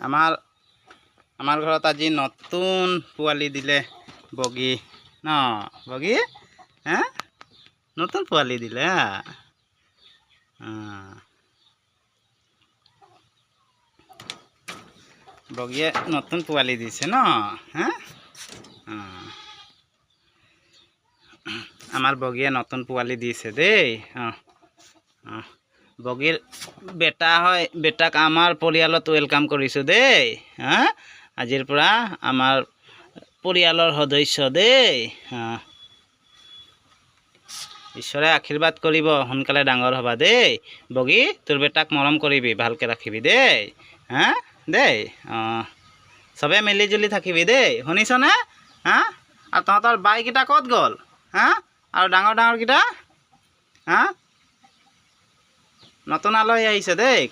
আমাৰ ঘৰত আজি নতুন পোৱালি দিলে বগী ন বগী হে নতুন পোৱালি দিলে বগীয়ে নতুন পোৱালি দিছে ন হে আমাৰ বগীয়ে নতুন পোৱালি দিছে দেই বগীৰ বেটা হয় বেটাক আমাৰ পৰিয়ালত ওয়েলকাম কৰিছোঁ দেই আজিৰ পৰা আমাৰ পৰিয়ালৰ সদস্য দেই ঈশ্বৰে আশীৰ্বাদ কৰিব সোনকালে ডাঙৰ হ'বা দেই বগী তোৰ বেটাক মৰম কৰিবি ভালকৈ ৰাখিবি দেই দেই চবে মিলি জুলি থাকিবি দেই শুনিছনে আৰু তহঁতৰ বাইকেইটা ক'ত গ'ল আৰু ডাঙৰকেইটা নতুন আলহী আহিছে দেই।